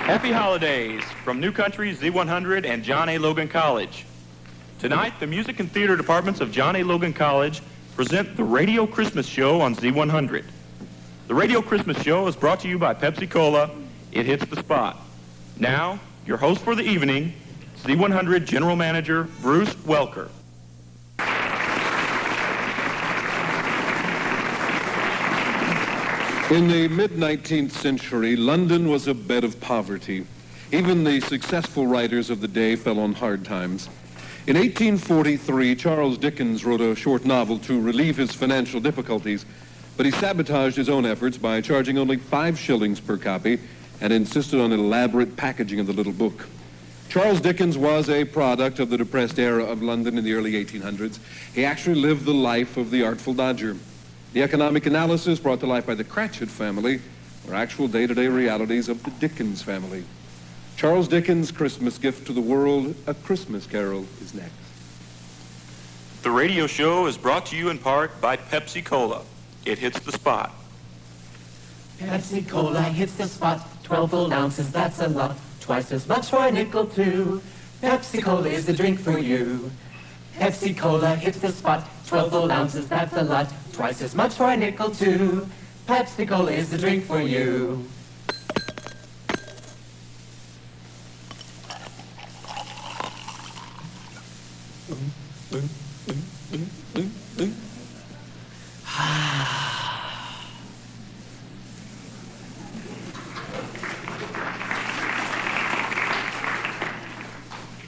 Happy holidays from New Country Z100 and John A. Logan College. Tonight, the music and theater departments of John A. Logan College present the Radio Christmas Show on Z100. The Radio Christmas Show is brought to you by Pepsi Cola. It hits the spot. Now, your host for the evening, Z100 General Manager Bruce Welker. In the mid-19th century, London was a bed of poverty. Even the successful writers of the day fell on hard times. In 1843, Charles Dickens wrote a short novel to relieve his financial difficulties, but he sabotaged his own efforts by charging only 5 shillings per copy and insisted on elaborate packaging of the little book. Charles Dickens was a product of the depressed era of London in the early 1800s. He actually lived the life of the Artful Dodger. The economic analysis brought to life by the Cratchit family are actual day-to-day realities of the Dickens family. Charles Dickens' Christmas gift to the world, A Christmas Carol, is next. The radio show is brought to you in part by Pepsi Cola. It hits the spot. Pepsi Cola hits the spot, 12 full ounces, that's a lot. Twice as much for a nickel too. Pepsi Cola is the drink for you. Pepsi Cola hits the spot, 12 full ounces, that's a lot. Twice as much for a nickel too. Pepsi Cola is the drink for you.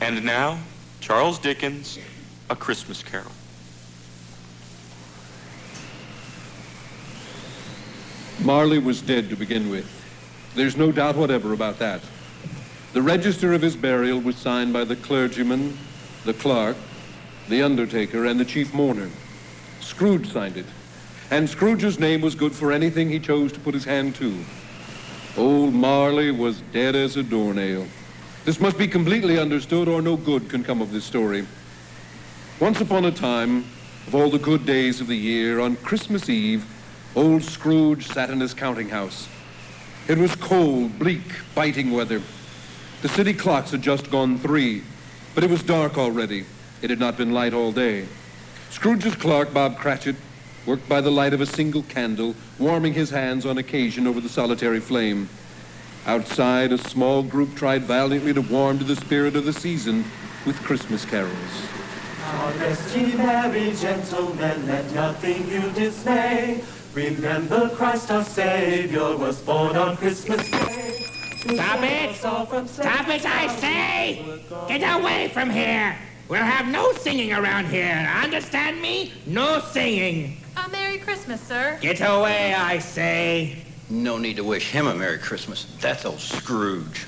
And now, Charles Dickens, A Christmas Carol. Marley was dead to begin with. There's no doubt whatever about that. The register of his burial was signed by the clergyman, the clerk, the undertaker, and the chief mourner. Scrooge signed it, and Scrooge's name was good for anything he chose to put his hand to. Old Marley was dead as a doornail. This must be completely understood, or no good can come of this story. Once upon a time, of all the good days of the year, on Christmas Eve, old Scrooge sat in his counting house. It was cold, bleak, biting weather. The city clocks had just gone 3, but it was dark already. It had not been light all day. Scrooge's clerk, Bob Cratchit, worked by the light of a single candle, warming his hands on occasion over the solitary flame. Outside, a small group tried valiantly to warm to the spirit of the season with Christmas carols. God rest ye merry gentlemen, let nothing you dismay. Remember Christ our Savior was born on Christmas Day. Stop it! Stop it, I say! Get away from here! We'll have no singing around here. Understand me? No singing. A Merry Christmas, sir. Get away, I say. No need to wish him a Merry Christmas. That's old Scrooge.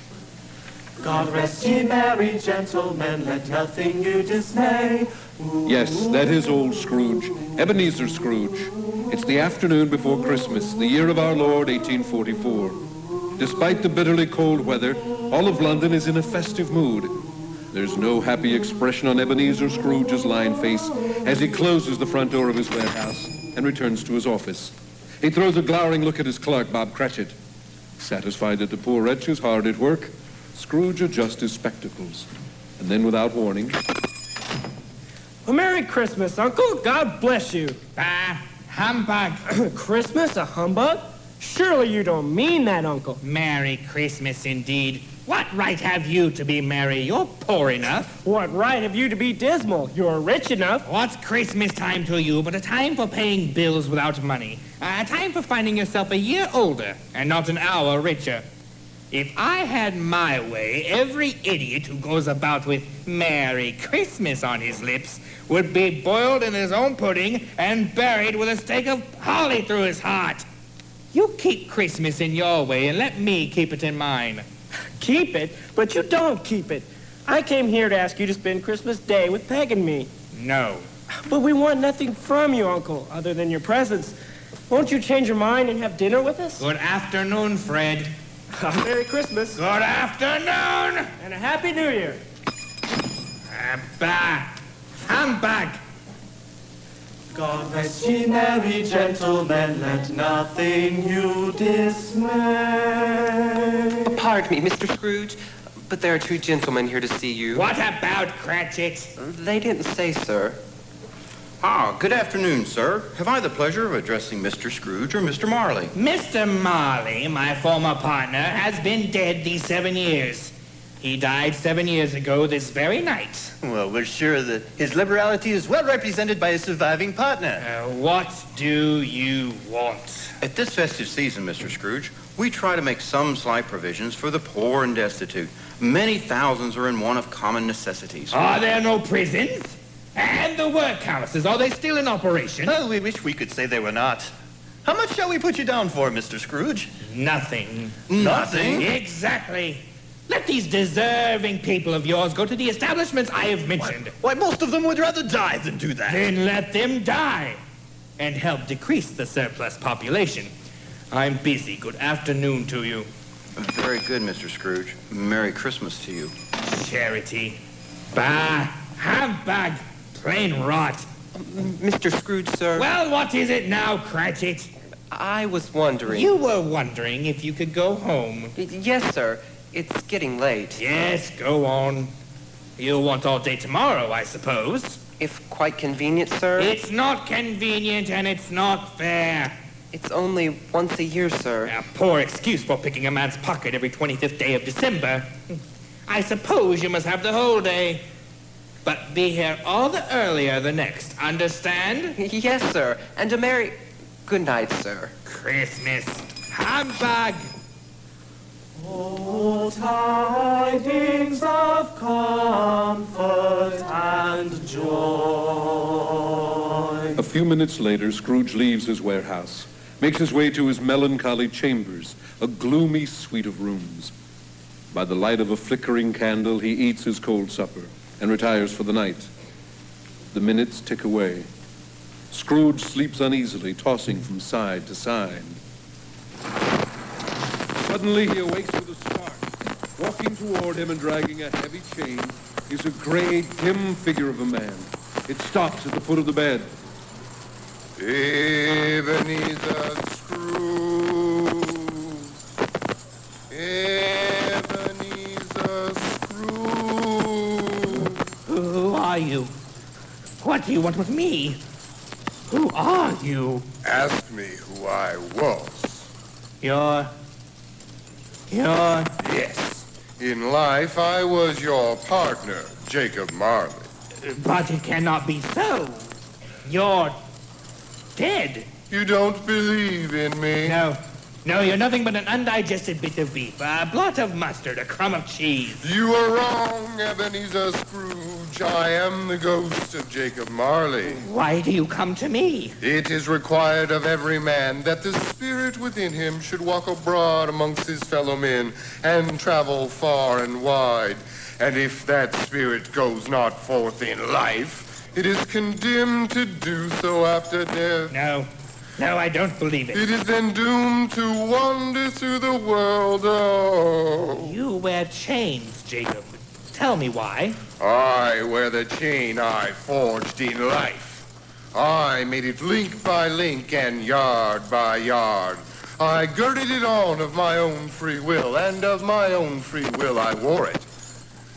God rest ye merry gentlemen, let nothing you dismay. Yes, that is old Scrooge, Ebenezer Scrooge. It's the afternoon before Christmas, the year of our Lord, 1844. Despite the bitterly cold weather, all of London is in a festive mood. There's no happy expression on Ebenezer Scrooge's lined face as he closes the front door of his warehouse and returns to his office. He throws a glowering look at his clerk, Bob Cratchit. Satisfied that the poor wretch is hard at work, Scrooge adjusts his spectacles. And then, without warning... A Merry Christmas, Uncle. God bless you. Bah, humbug. Christmas, a humbug? Surely you don't mean that, Uncle. Merry Christmas, indeed. What right have you to be merry? You're poor enough. What right have you to be dismal? You're rich enough. What's Christmas time to you but a time for paying bills without money? A time for finding yourself a year older and not an hour richer. If I had my way, every idiot who goes about with Merry Christmas on his lips would be boiled in his own pudding and buried with a stake of holly through his heart. You keep Christmas in your way and let me keep it in mine. Keep it? But you don't keep it. I came here to ask you to spend Christmas Day with Peg and me. No. But we want nothing from you, Uncle, other than your presents. Won't you change your mind and have dinner with us? Good afternoon, Fred. Merry Christmas. Good afternoon. And a Happy New Year. Bah. Humbug. God rest ye merry gentlemen, let nothing you dismay. Pardon me, Mr. Scrooge, but there are two gentlemen here to see you. What about Cratchit? They didn't say, sir. Ah, good afternoon, sir. Have I the pleasure of addressing Mr. Scrooge or Mr. Marley? Mr. Marley, my former partner, has been dead these 7 years. He died 7 years ago this very night. Well, we're sure that his liberality is well represented by his surviving partner. What do you want? At this festive season, Mr. Scrooge, we try to make some slight provisions for the poor and destitute. Many thousands are in want of common necessities. Are there no prisons? And the workhouses, are they still in operation? Oh, we wish we could say they were not. How much shall we put you down for, Mr. Scrooge? Nothing. Nothing? Exactly. Let these deserving people of yours go to the establishments I have mentioned. Why, most of them would rather die than do that. Then let them die and help decrease the surplus population. I'm busy. Good afternoon to you. Very good, Mr. Scrooge. Merry Christmas to you. Charity. Bah, humbug, plain rot. Mr. Scrooge, sir. Well, what is it now, Cratchit? I was wondering. You were wondering if you could go home. Yes, sir. It's getting late. Yes, go on. You'll want all day tomorrow, I suppose. If quite convenient, sir. It's not convenient and it's not fair. It's only once a year, sir. A poor excuse for picking a man's pocket every 25th day of December. I suppose you must have the whole day. But be here all the earlier the next, understand? Yes, sir. And a merry... Good night, sir. Christmas. Humbug! Oh, tidings of comfort and joy. A few minutes later, Scrooge leaves his warehouse, makes his way to his melancholy chambers, a gloomy suite of rooms. By the light of a flickering candle, he eats his cold supper and retires for the night. The minutes tick away. Scrooge sleeps uneasily, tossing from side to side. Suddenly he awakes with a start. Walking toward him and dragging a heavy chain is a gray, dim figure of a man. It stops at the foot of the bed. Ebenezer Scrooge. Ebenezer Scrooge. Who are you? What do you want with me? Who are you? Ask me who I was. You're... Yes. In life, I was your partner, Jacob Marley. But it cannot be so. You're dead. You don't believe in me? No, you're nothing but an undigested bit of beef, a blot of mustard, a crumb of cheese. You are wrong, Ebenezer Scrooge. I am the ghost of Jacob Marley. Why do you come to me? It is required of every man that the spirit within him should walk abroad amongst his fellow men and travel far and wide. And if that spirit goes not forth in life, it is condemned to do so after death. No, I don't believe it. It is then doomed to wander through the world. Oh. You wear chains, Jacob. Tell me why. I wear the chain I forged in life. I made it link by link and yard by yard. I girded it on of my own free will, and of my own free will I wore it.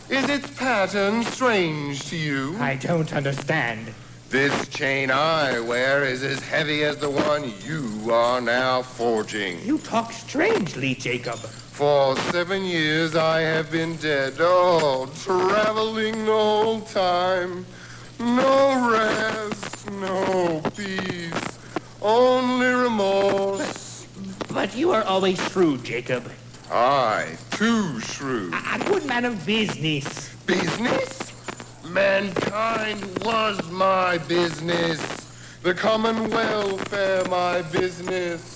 Is its pattern strange to you? I don't understand. This chain I wear is as heavy as the one you are now forging. You talk strangely, Jacob. For 7 years I have been dead, oh, traveling the whole time. No rest, no peace, only remorse. But you are always shrewd, Jacob. Aye, too shrewd. A good man of business. Business? Mankind was my business. The common welfare my business.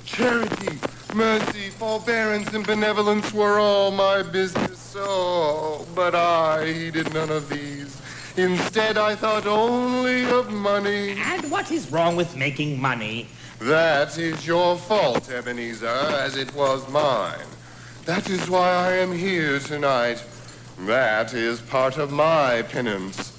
Charity, mercy, forbearance, and benevolence were all my business. Oh, but I heeded none of these. Instead, I thought only of money. And what is wrong with making money? That is your fault, Ebenezer, as it was mine. That is why I am here tonight. That is part of my penance.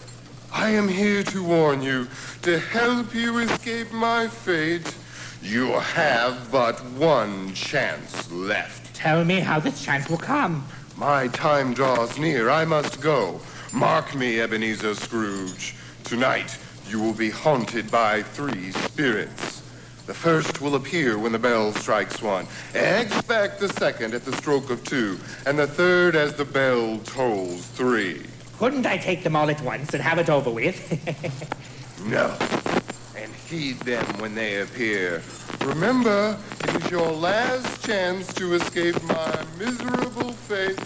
I am here to warn you, to help you escape my fate. You have but one chance left. Tell me how this chance will come. My time draws near. I must go. Mark me, Ebenezer Scrooge. Tonight, you will be haunted by 3 spirits. The first will appear when the bell strikes 1. Expect the second at the stroke of 2, and the third as the bell tolls 3. Couldn't I take them all at once and have it over with? No. And heed them when they appear. Remember, it is your last chance to escape my miserable fate.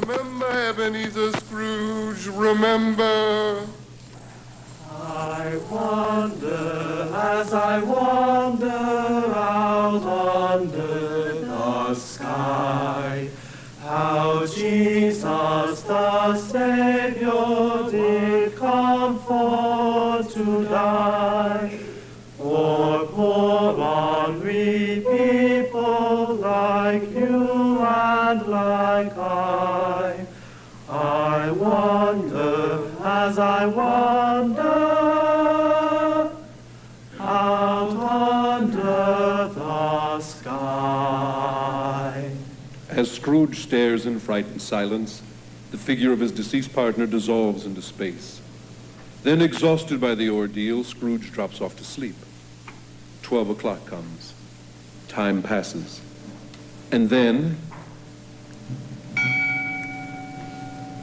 Remember, Ebenezer Scrooge, remember. I wonder as I wander out under the sky, how Jesus the Savior did come for to die. For poor unread people like you and like I wonder as I wander out under the sky. As Scrooge stares in frightened silence, the figure of his deceased partner dissolves into space. Then, exhausted by the ordeal, Scrooge drops off to sleep. 12 o'clock comes. Time passes. And then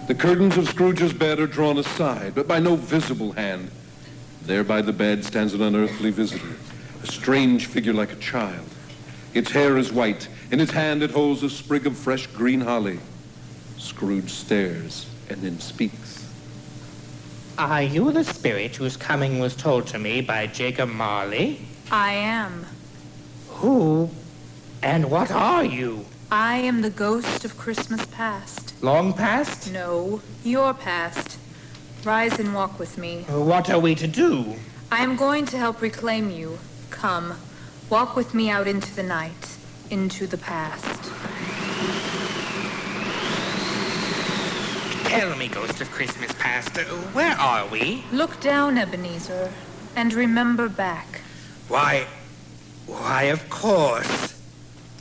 the curtains of Scrooge's bed are drawn aside, but by no visible hand. There by the bed stands an unearthly visitor, a strange figure like a child. Its hair is white. In its hand it holds a sprig of fresh green holly. Scrooge stares and then speaks. Are you the spirit whose coming was told to me by Jacob Marley? I am. Who and what are you? I am the ghost of Christmas past. Long past? No, your past. Rise and walk with me. What are we to do? I am going to help reclaim you. Come, walk with me out into the night, into the past. Tell me, ghost of Christmas past, where are we? Look down, Ebenezer, and remember back. Why, of course.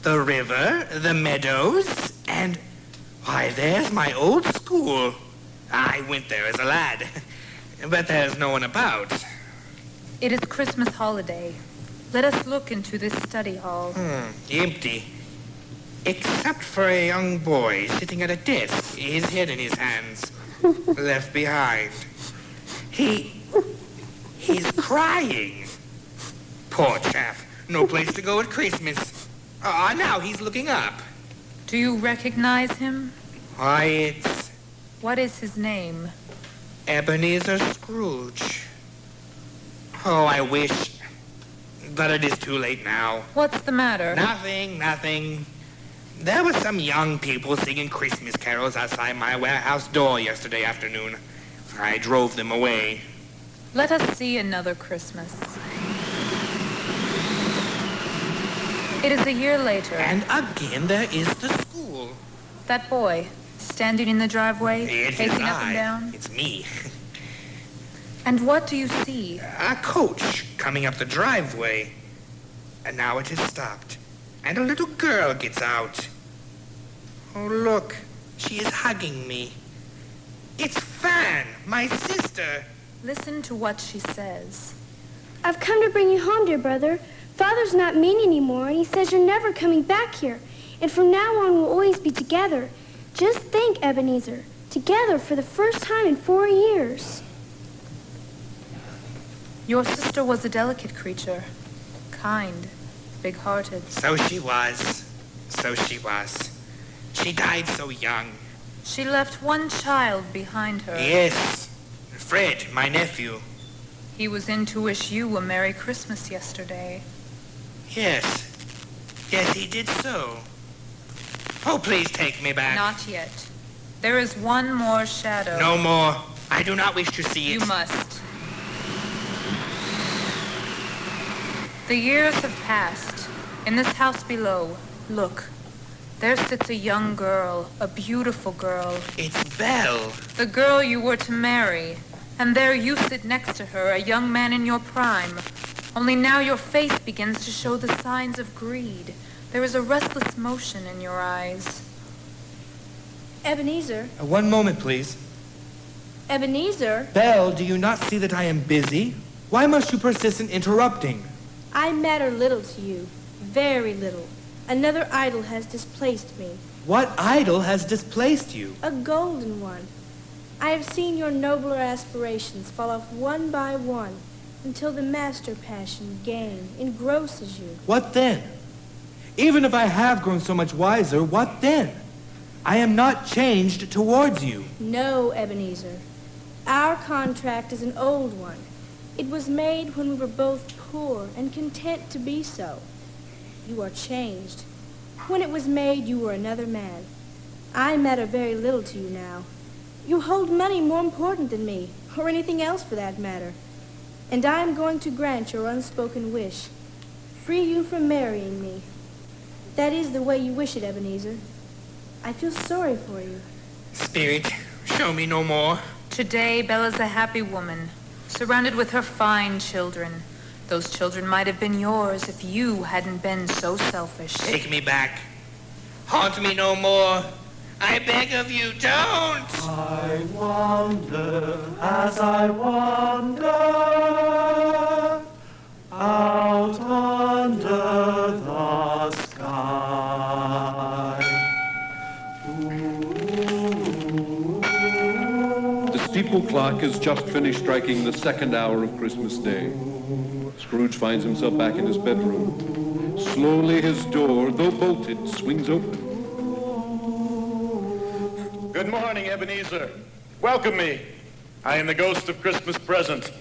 The river, the meadows, and why, there's my old school. I went there as a lad, but there's no one about. It is Christmas holiday. Let us look into this study hall. Empty. Except for a young boy sitting at a desk, his head in his hands, left behind. He's crying. Poor chap. No place to go at Christmas. Now he's looking up. Do you recognize him? Why, it's What is his name? Ebenezer Scrooge. Oh, I wish, but it is too late now. What's the matter? Nothing. There were some young people singing Christmas carols outside my warehouse door yesterday afternoon. I drove them away. Let us see another Christmas. It is a year later. And again there is the school. That boy, standing in the driveway, It pacing is up and I. down. It's me. And what do you see? A coach coming up the driveway. And now it has stopped. And a little girl gets out. Oh, look. She is hugging me. It's Fan, my sister. Listen to what she says. I've come to bring you home, dear brother. Father's not mean anymore, and he says you're never coming back here. And from now on, we'll always be together. Just think, Ebenezer. Together for the first time in 4 years. Your sister was a delicate creature. Kind, big-hearted. So she was. She died so young. She left one child behind her. Yes. Fred, my nephew. He was in to wish you a Merry Christmas yesterday. Yes, he did so. Oh, please take me back. Not yet. There is one more shadow. No more. I do not wish to see it. You must. The years have passed. In this house below, look. There sits a young girl, a beautiful girl. It's Belle. The girl you were to marry. And there you sit next to her, a young man in your prime. Only now your face begins to show the signs of greed. There is a restless motion in your eyes. Ebenezer. One moment, please. Ebenezer. Belle, do you not see that I am busy? Why must you persist in interrupting? I matter little to you. Very little. Another idol has displaced me. What idol has displaced you? A golden one. I have seen your nobler aspirations fall off one by one until the master passion, gain, engrosses you. What then? Even if I have grown so much wiser, what then? I am not changed towards you. No, Ebenezer. Our contract is an old one. It was made when we were both poor and content to be so. You are changed. When it was made, you were another man. I matter very little to you now. You hold money more important than me, or anything else for that matter. And I am going to grant your unspoken wish. Free you from marrying me. That is the way you wish it, Ebenezer. I feel sorry for you. Spirit, show me no more. Today, Bella's a happy woman, surrounded with her fine children. Those children might have been yours if you hadn't been so selfish. Take me back. Haunt me no more. I beg of you, don't! I wander as I wander out under the sky. The steeple clock has just finished striking the second hour of Christmas Day. Scrooge finds himself back in his bedroom. Slowly his door, though bolted, swings open. Good morning, Ebenezer. Welcome me. I am the ghost of Christmas present.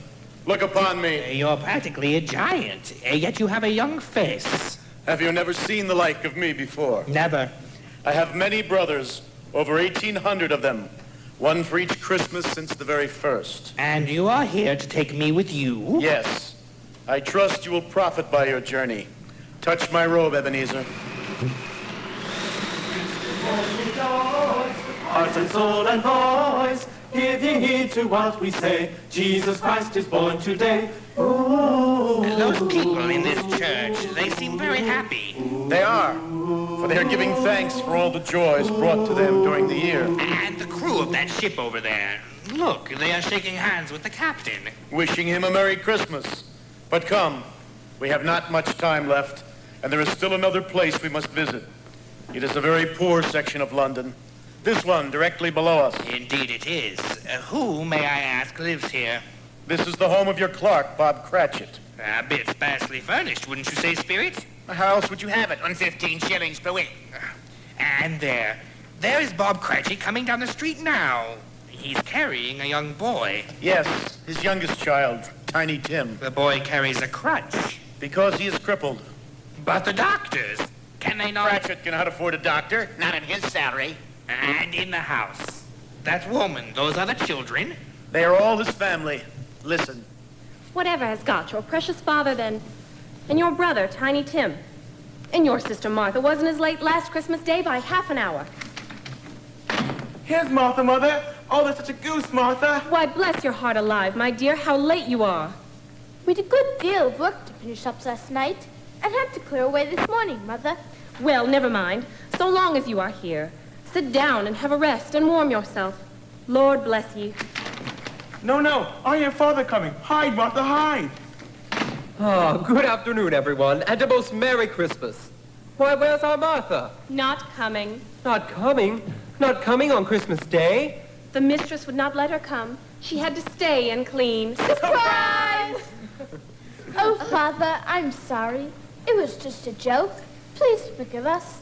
Look upon me. You're practically a giant, yet you have a young face. Have you never seen the like of me before? Never. I have many brothers, over 1,800 of them. One for each Christmas since the very first. And you are here to take me with you? Yes. I trust you will profit by your journey. Touch my robe, Ebenezer. Heart and soul and voice, give ye heed to what we say. Jesus Christ is born today. Ooh. Those people in this church, they seem very happy. They are, for they are giving thanks for all the joys brought to them during the year. And the crew of that ship over there. Look, they are shaking hands with the captain. Wishing him a Merry Christmas. But come, we have not much time left, and there is still another place we must visit. It is a very poor section of London. This one, directly below us. Indeed it is. Who, may I ask, lives here? This is the home of your clerk, Bob Cratchit. A bit sparsely furnished, wouldn't you say, Spirit? How else would you have it? On 15 shillings per week. And there is Bob Cratchit coming down the street now. He's carrying a young boy. Yes, his youngest child, Tiny Tim. The boy carries a crutch. Because he is crippled. But the doctors, can they not? Cratchit cannot afford a doctor. Not in his salary. And in the house. That woman, those other children. They are all his family. Listen. Whatever has got your precious father then? And your brother, Tiny Tim? And your sister Martha wasn't as late last Christmas Day by half an hour. Here's Martha, Mother. Oh, there's such a goose, Martha. Why, bless your heart alive, my dear, how late you are. We had a good deal of work to finish up last night and had to clear away this morning, Mother. Well, never mind. So long as you are here. Sit down and have a rest and warm yourself. Lord bless ye. No. I hear Father coming. Hide, Martha, hide. Ah, good afternoon, everyone, and a most Merry Christmas. Why, where's our Martha? Not coming. Not coming? Not coming on Christmas Day? The mistress would not let her come. She had to stay and clean. Surprise! Oh, Father, I'm sorry. It was just a joke. Please forgive us.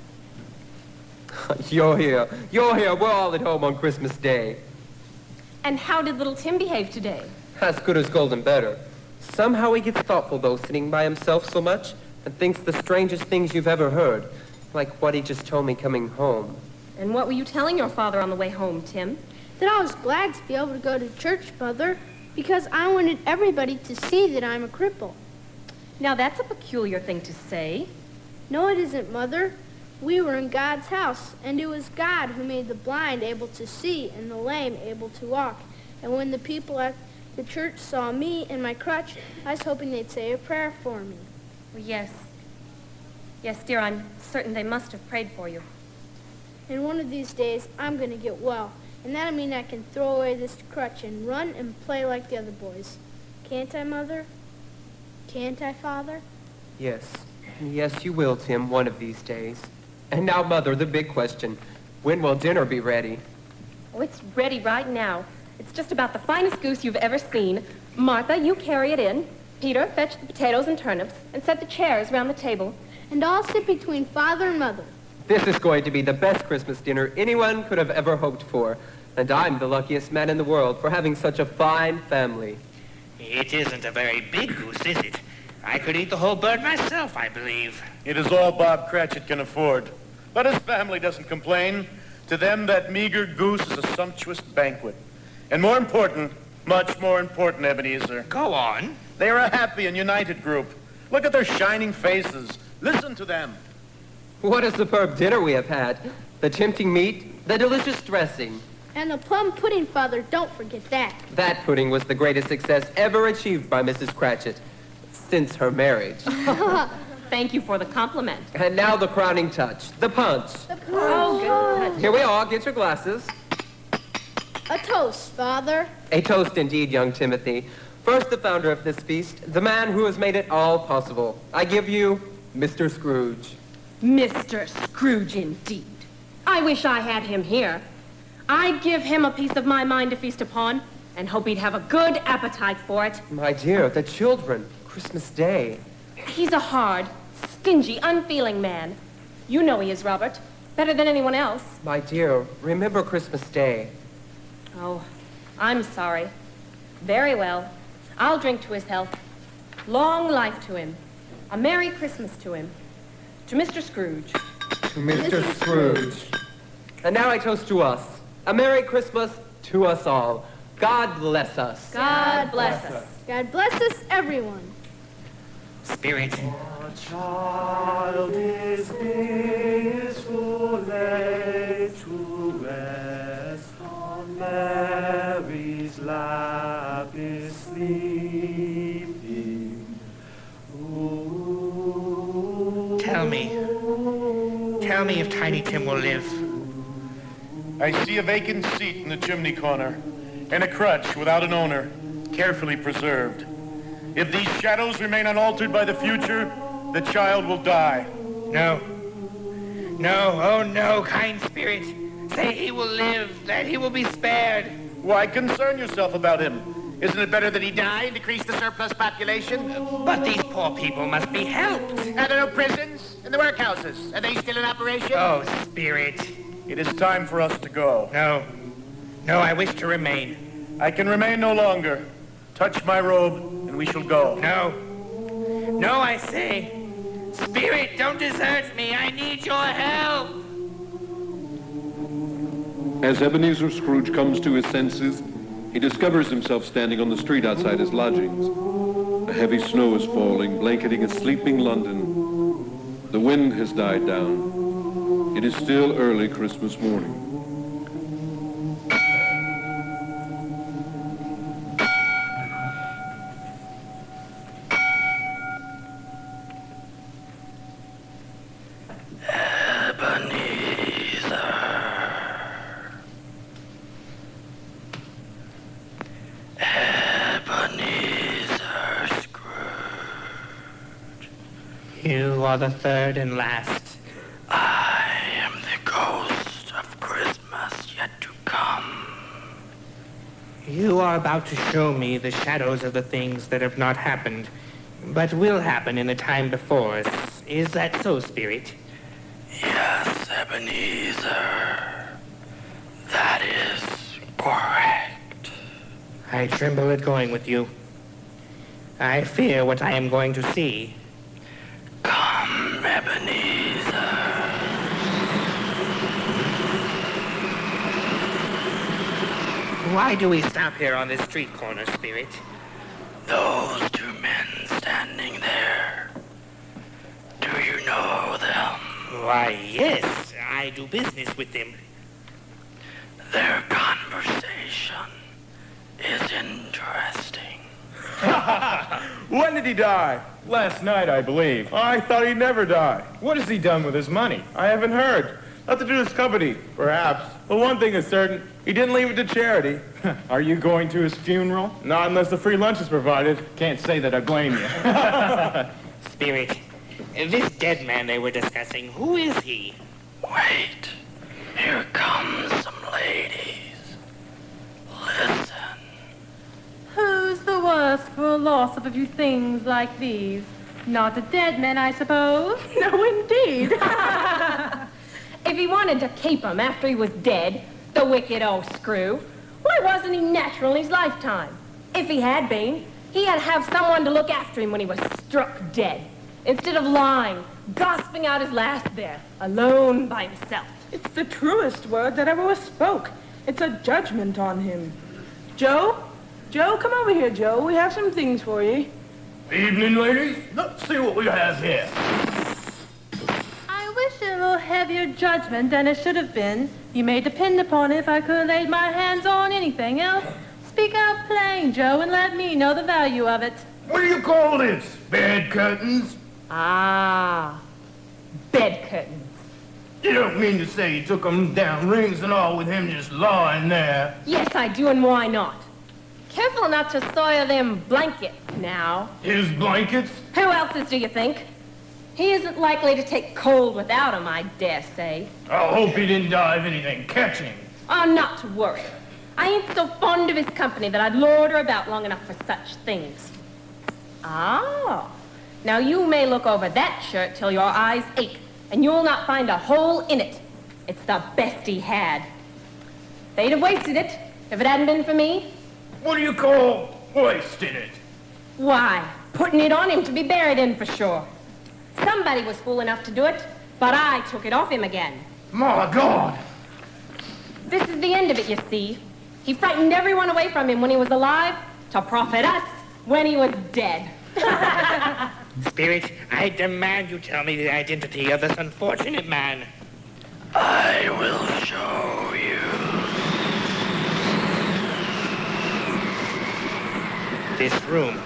You're here. We're all at home on Christmas Day. And how did little Tim behave today? As good as gold and better. Somehow he gets thoughtful, though, sitting by himself so much, and thinks the strangest things you've ever heard, like what he just told me coming home. And what were you telling your father on the way home, Tim? That I was glad to be able to go to church, Mother, because I wanted everybody to see that I'm a cripple. Now, that's a peculiar thing to say. No, it isn't, Mother. We were in God's house, and it was God who made the blind able to see and the lame able to walk. And when the people at The church saw me and my crutch. I was hoping they'd say a prayer for me. Well, yes. Yes, dear, I'm certain they must have prayed for you. And one of these days, I'm going to get well. And that'll mean I can throw away this crutch and run and play like the other boys. Can't I, Mother? Can't I, Father? Yes. Yes, you will, Tim, one of these days. And now, Mother, the big question. When will dinner be ready? Oh, it's ready right now. It's just about the finest goose you've ever seen. Martha, you carry it in. Peter, fetch the potatoes and turnips and set the chairs round the table. And I'll sit between Father and Mother. This is going to be the best Christmas dinner anyone could have ever hoped for. And I'm the luckiest man in the world for having such a fine family. It isn't a very big goose, is it? I could eat the whole bird myself, I believe. It is all Bob Cratchit can afford. But his family doesn't complain. To them, that meager goose is a sumptuous banquet. And more important, much more important, Ebenezer. Go on. They are a happy and united group. Look at their shining faces. Listen to them. What a superb dinner we have had. The tempting meat, the delicious dressing. And the plum pudding, Father, don't forget that. That pudding was the greatest success ever achieved by Mrs. Cratchit since her marriage. Thank you for the compliment. And now the crowning touch, the punch. Oh, good. Here we are, get your glasses. A toast, Father. A toast indeed, young Timothy. First, the founder of this feast, the man who has made it all possible. I give you Mr. Scrooge. Mr. Scrooge, indeed. I wish I had him here. I'd give him a piece of my mind to feast upon and hope he'd have a good appetite for it. My dear, the children, Christmas Day. He's a hard, stingy, unfeeling man. You know he is, Robert, better than anyone else. My dear, remember Christmas Day. Oh, I'm sorry. Very well. I'll drink to his health. Long life to him. A Merry Christmas to him. To Mr. Scrooge. To Mr. Scrooge. And now I toast to us. A Merry Christmas to us all. God bless us. God bless us. God bless us, everyone. Spirit. A child is peaceful, laid to rest on Mary's lap is sleeping. Ooh. Tell me if Tiny Tim will live. I see a vacant seat in the chimney corner, and a crutch without an owner, carefully preserved. If these shadows remain unaltered by the future, the child will die. No. No, oh no, kind spirit. Say he will live, that he will be spared. Why concern yourself about him? Isn't it better that he die and decrease the surplus population? But these poor people must be helped. Are there no prisons? And the workhouses? Are they still in operation? Oh, spirit. It is time for us to go. No. No, I wish to remain. I can remain no longer. Touch my robe, and we shall go. No. No, I say. Spirit, don't desert me. I need your help. As Ebenezer Scrooge comes to his senses, he discovers himself standing on the street outside his lodgings. A heavy snow is falling, blanketing a sleeping London. The wind has died down. It is still early Christmas morning. You are the third and last. I am the ghost of Christmas yet to come. You are about to show me the shadows of the things that have not happened, but will happen in the time before us. Is that so, Spirit? Yes, Ebenezer. That is correct. I tremble at going with you. I fear what I am going to see. Come, Ebenezer. Why do we stop here on this street corner, Spirit? Those two men standing there. Do you know them? Why, yes. I do business with them. Their conversation is interesting. When did he die? Last night, I believe. I thought he'd never die. What has he done with his money? I haven't heard. Nothing to do with his company, perhaps. But one thing is certain, he didn't leave it to charity. Are you going to his funeral? Not unless the free lunch is provided. Can't say that I blame you. Spirit, this dead man they were discussing, who is he? Wait. Here comes some ladies. Listen. Who's the worse for a loss of a few things like these? Not a dead man, I suppose? No, indeed. If he wanted to keep him after he was dead, the wicked old screw, why wasn't he natural in his lifetime? If he had been, he had to have someone to look after him when he was struck dead, instead of lying, gasping out his last there, alone by himself. It's the truest word that ever was spoke. It's a judgment on him. Joe? Joe, come over here, Joe. We have some things for you. Evening, ladies. Let's see what we have here. I wish a little heavier judgment than it should have been. You may depend upon it if I could have laid my hands on anything else. Speak out plain, Joe, and let me know the value of it. What do you call this? Bed curtains? Ah, bed curtains. You don't mean to say you took them down, rings and all, with him just lying there? Yes, I do, and why not? Careful not to soil them blankets now. His blankets? Who else's do you think? He isn't likely to take cold without 'em, I dare say. I hope he didn't die of anything catching. Oh, not to worry. I ain't so fond of his company that I'd loiter about long enough for such things. Ah, now you may look over that shirt till your eyes ache, and you'll not find a hole in it. It's the best he had. They'd have wasted it if it hadn't been for me. What do you call wasting it? Why, putting it on him to be buried in for sure. Somebody was fool enough to do it, but I took it off him again. My God! This is the end of it, you see. He frightened everyone away from him when he was alive to profit us when he was dead. Spirit, I demand you tell me the identity of this unfortunate man. I will show you. This room.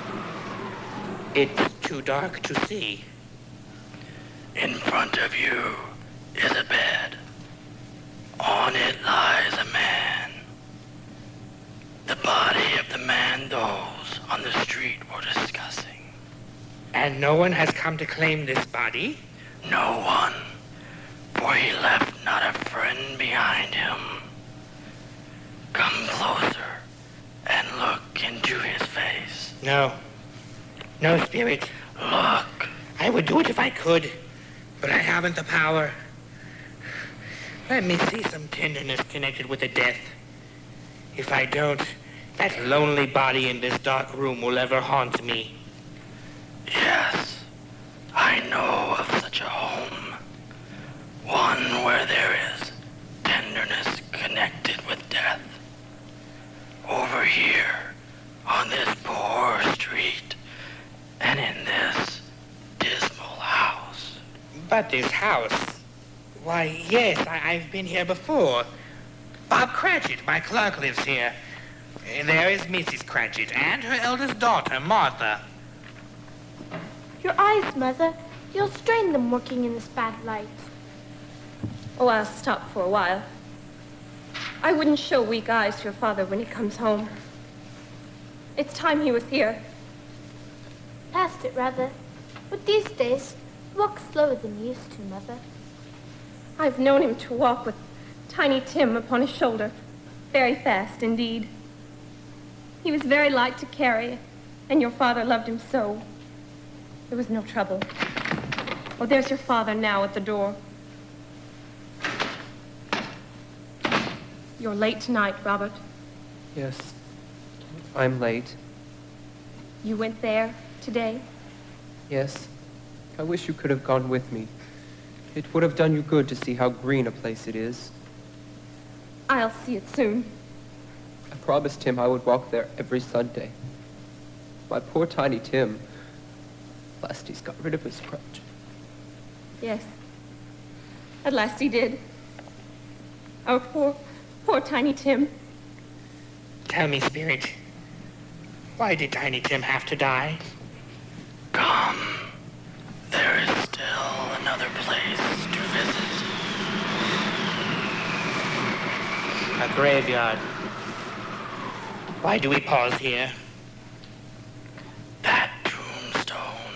It's too dark to see. In front of you is a bed. On it lies a man. The body of the man those on the street were discussing. And no one has come to claim this body? No one, for he left not a friend behind him. Come closer and look into his face. No. No, Spirit. Look. I would do it if I could, but I haven't the power. Let me see some tenderness connected with the death. If I don't, that lonely body in this dark room will ever haunt me. Yes, I know of such a home. One where there is tenderness connected with death. Over here, on this poor street, and in this dismal house. But this house... Why, yes, I've been here before. Bob Cratchit, my clerk, lives here. There is Mrs. Cratchit and her eldest daughter, Martha. Your eyes, Mother. You'll strain them working in this bad light. Oh, I'll stop for a while. I wouldn't show weak eyes to your father when he comes home. It's time he was here. Past it, rather. But these days, walk slower than you used to, Mother. I've known him to walk with Tiny Tim upon his shoulder, very fast indeed. He was very light to carry, and your father loved him so. There was no trouble. Oh, there's your father now at the door. You're late tonight, Robert. Yes, I'm late. You went there today? Yes. I wish you could have gone with me. It would have done you good to see how green a place it is. I'll see it soon. I promised him I would walk there every Sunday. My poor Tiny Tim. At last he's got rid of his crutch. Yes. At last he did. Our poor Tiny Tim. Tell me, Spirit, why did Tiny Tim have to die? Come. There is still another place to visit. A graveyard. Why do we pause here? That tombstone.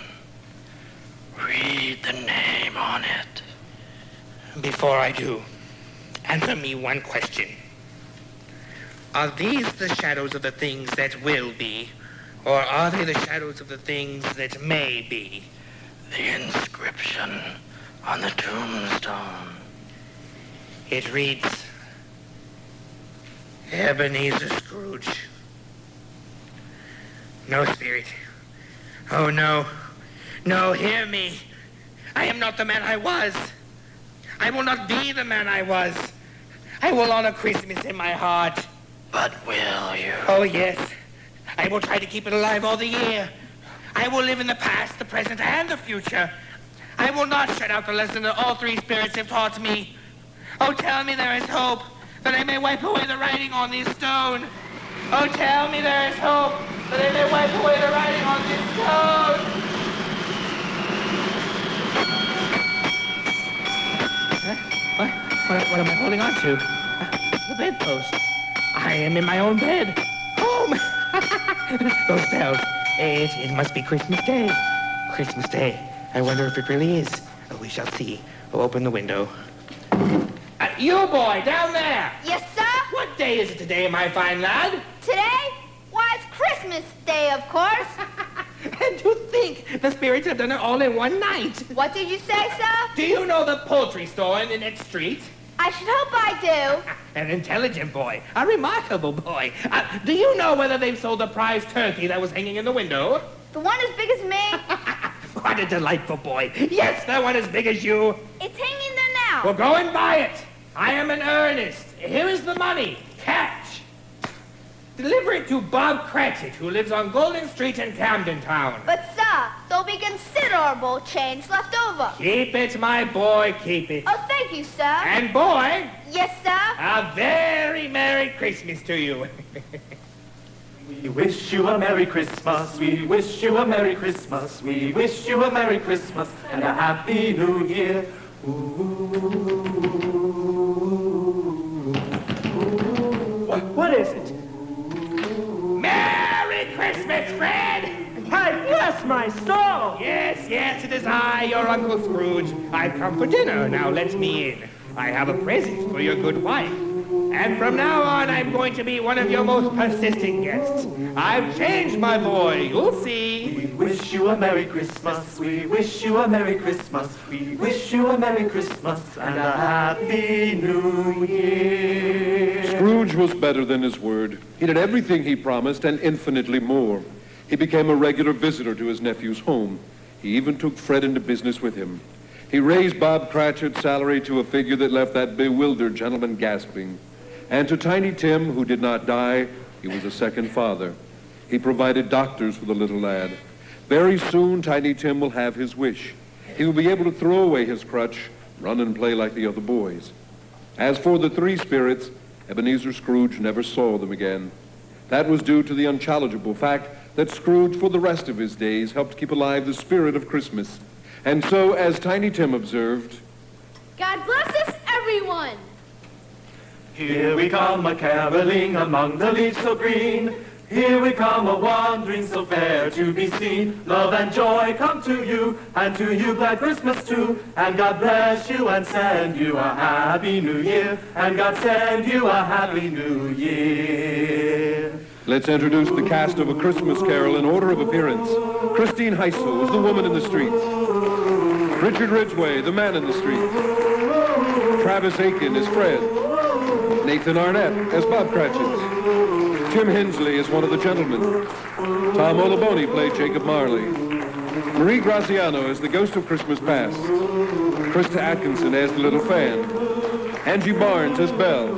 Read the name on it. Before I do, answer me one question. Are these the shadows of the things that will be, or are they the shadows of the things that may be? The inscription on the tombstone. It reads, Ebenezer Scrooge. No, spirit. Oh, no. No, hear me. I am not the man I was. I will not be the man I was. I will honor Christmas in my heart. But will you? Oh, yes. I will try to keep it alive all the year. I will live in the past, the present, and the future. I will not shut out the lesson that all three spirits have taught me. Oh, tell me there is hope, that I may wipe away the writing on this stone. Oh, tell me there is hope, that I may wipe away the writing on this stone. What am I holding on to? The bedpost. I am in my own bed. Home. Those bells. It must be Christmas Day. Christmas Day. I wonder if it really is. Oh, we shall see. We'll open the window. You boy, down there. Yes, sir? What day is it today, my fine lad? Today? Why, it's Christmas Day, of course. And to think the spirits have done it all in one night. What did you say, sir? Do you know the poultry store in the next street? I should hope I do. An intelligent boy. A remarkable boy. Do you know whether they've sold the prize turkey that was hanging in the window? The one as big as me? What a delightful boy. Yes, that one as big as you. It's hanging there now. Well, go and buy it. I am in earnest. Here is the money. Cash. Deliver it to Bob Cratchit, who lives on Golden Street in Camden Town. But, sir, there'll be considerable change left over. Keep it, my boy, keep it. Oh, thank you, sir. And, boy. Yes, sir? A very Merry Christmas to you. We wish you a Merry Christmas, we wish you a Merry Christmas, we wish you a Merry Christmas and a Happy New Year. What is it? Merry Christmas, Fred! Why, bless my soul! Yes, yes, it is I, your Uncle Scrooge. I've come for dinner. Now let me in. I have a present for your good wife. And from now on, I'm going to be one of your most persistent guests. I've changed, my boy. You'll see. We wish you a Merry Christmas. We wish you a Merry Christmas. We wish you a Merry Christmas and a Happy New Year. Scrooge was better than his word. He did everything he promised and infinitely more. He became a regular visitor to his nephew's home. He even took Fred into business with him. He raised Bob Cratchit's salary to a figure that left that bewildered gentleman gasping. And to Tiny Tim, who did not die, he was a second father. He provided doctors for the little lad. Very soon, Tiny Tim will have his wish. He will be able to throw away his crutch, run and play like the other boys. As for the three spirits, Ebenezer Scrooge never saw them again. That was due to the unchallengeable fact that Scrooge, for the rest of his days, helped keep alive the spirit of Christmas. And so, as Tiny Tim observed, God bless us, everyone. Here we come a-caroling among the leaves so green. Here we come a-wandering so fair to be seen. Love and joy come to you, and to you glad Christmas too. And God bless you and send you a Happy New Year. And God send you a Happy New Year. let's introduce the cast of A Christmas Carol in order of appearance. Christine Heisel is the woman in the street. Richard Ridgway, the man in the street. Travis Aiken is Fred. Nathan Arnett as Bob Cratchit. Jim Hensley is one of the gentlemen. Tom Olaboni played Jacob Marley. Marie Graziano as the Ghost of Christmas Past. Krista Atkinson as the Little Fan. Angie Barnes as Belle.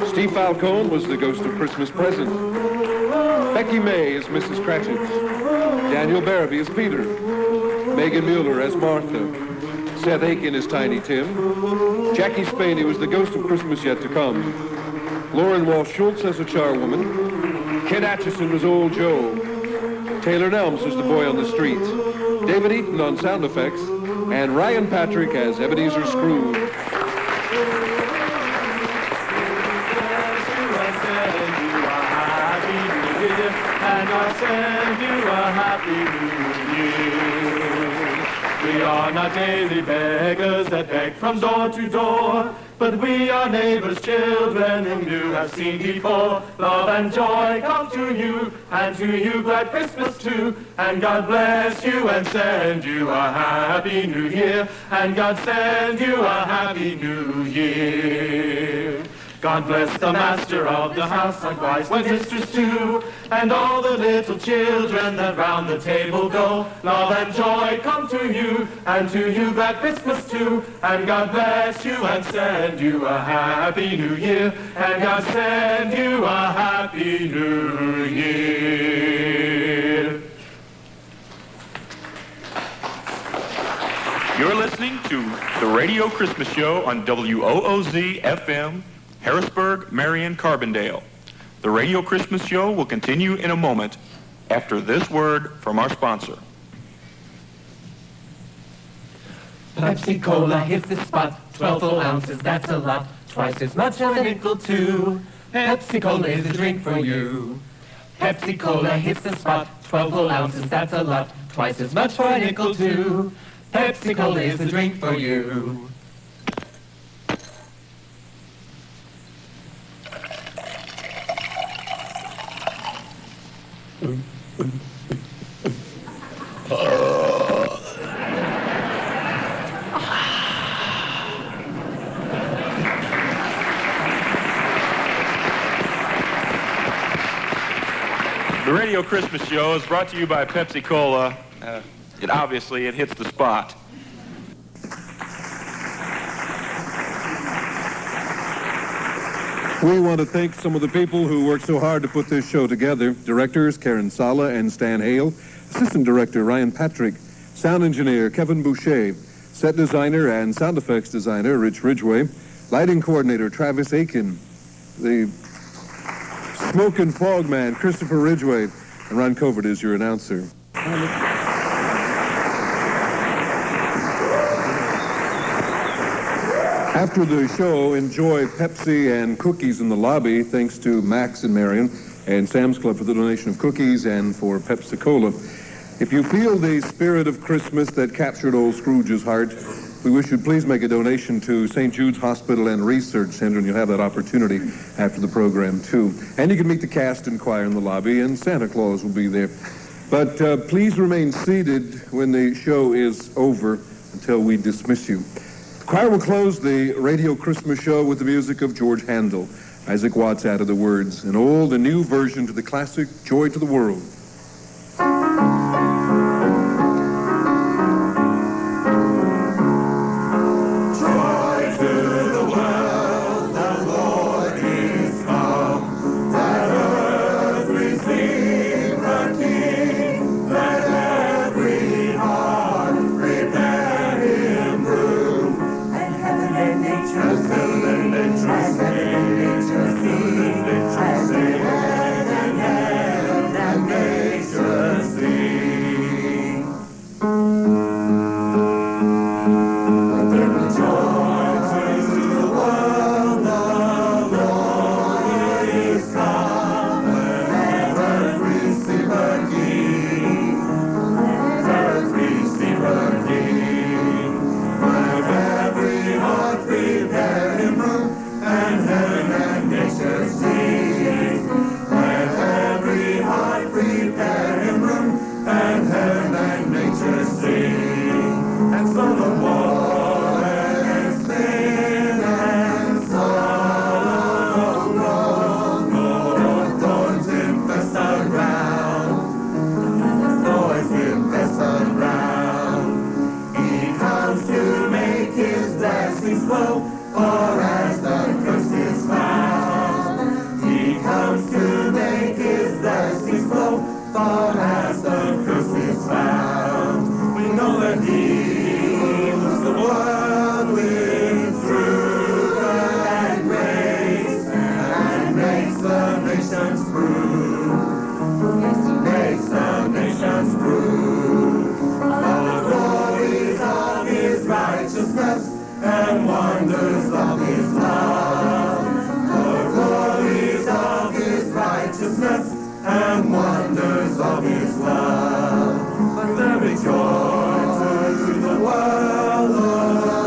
Steve Falcone was the Ghost of Christmas Present. Becky May as Mrs. Cratchit. Daniel Barabee as Peter. Megan Mueller as Martha. Seth Aiken as Tiny Tim. Jackie Spaney was the Ghost of Christmas Yet to Come. Lauren Walsh Schultz as the Charwoman. Ken Atchison was Old Joe. Taylor Nelms was the boy on the street. David Eaton on sound effects, and Ryan Patrick as Ebenezer Scrooge. And I send you a happy new year. We are not daily beggars that beg from door to door, but we are neighbors' children whom you have seen before. Love and joy come to you, and to you glad Christmas too. And God bless you and send you a happy new year. And God send you a happy new year. God bless the master of the house, likewise my mistress too, and all the little children that round the table go. Love and joy come to you, and to you glad Christmas too. And God bless you and send you a happy new year. And God send you a happy new year. You're listening to the Radio Christmas Show on WOOZ FM, Harrisburg, Marion, Carbondale. The Radio Christmas Show will continue in a moment after this word from our sponsor. Pepsi Cola hits the spot, 12 full ounces, that's a lot, twice as much as a nickel too. Pepsi Cola is a drink for you. Pepsi Cola hits the spot, 12 full ounces, that's a lot, twice as much for a nickel too. Pepsi Cola is a drink for you. The Radio Christmas Show is brought to you by Pepsi Cola. It hits the spot. We want to thank some of the people who worked so hard to put this show together. Directors Karen Sala and Stan Hale, Assistant Director Ryan Patrick, Sound Engineer Kevin Boucher, Set Designer and Sound Effects Designer Rich Ridgway, Lighting Coordinator Travis Aiken, the Smoke and Fog Man Christopher Ridgway, and Ron Covert is your announcer. After the show, enjoy Pepsi and cookies in the lobby, thanks to Max and Marion and Sam's Club for the donation of cookies and for Pepsi Cola. If you feel the spirit of Christmas that captured old Scrooge's heart, we wish you'd please make a donation to St. Jude's Hospital and Research Center, and you'll have that opportunity after the program, too. And you can meet the cast and choir in the lobby, and Santa Claus will be there. But please remain seated when the show is over until we dismiss you. The choir will close the Radio Christmas Show with the music of George Handel. Isaac Watts added the words, an old and new version to the classic Joy to the World. Makes the nations prove. and wonders of his love, the glories of his righteousness and wonders of his love. But there be joy to the world,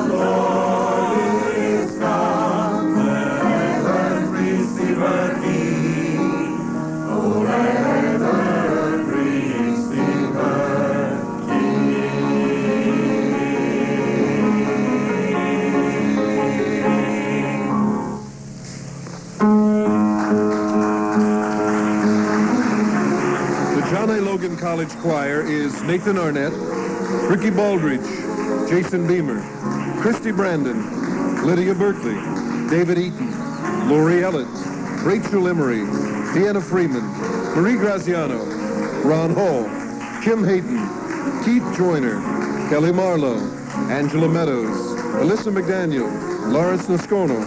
the Lord is come. Let earth receive her King. Oh, let earth receive her King. John A. Logan College Choir is Nathan Arnett, Ricky Baldridge, Jason Beamer, Christy Brandon, Lydia Berkeley, David Eaton, Lori Ellett, Rachel Emery, Deanna Freeman, Marie Graziano, Ron Hall, Kim Hayden, Keith Joyner, Kelly Marlowe, Angela Meadows, Alyssa McDaniel, Lawrence Nascorno,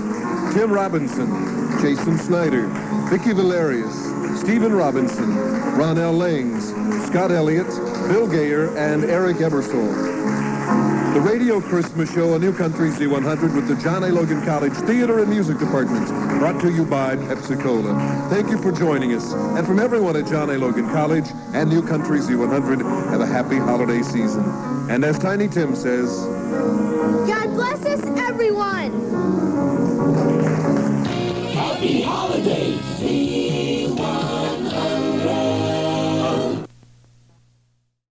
Tim Robinson, Jason Snyder, Vicki Valerius, Stephen Robinson, Ron L. Langs, Scott Elliott, Bill Gayer, and Eric Ebersol. The Radio Christmas Show on New Country Z100 with the John A. Logan College Theater and Music Department, brought to you by Pepsi-Cola. Thank you for joining us. And from everyone at John A. Logan College and New Country Z100, have a happy holiday season. And as Tiny Tim says, God bless us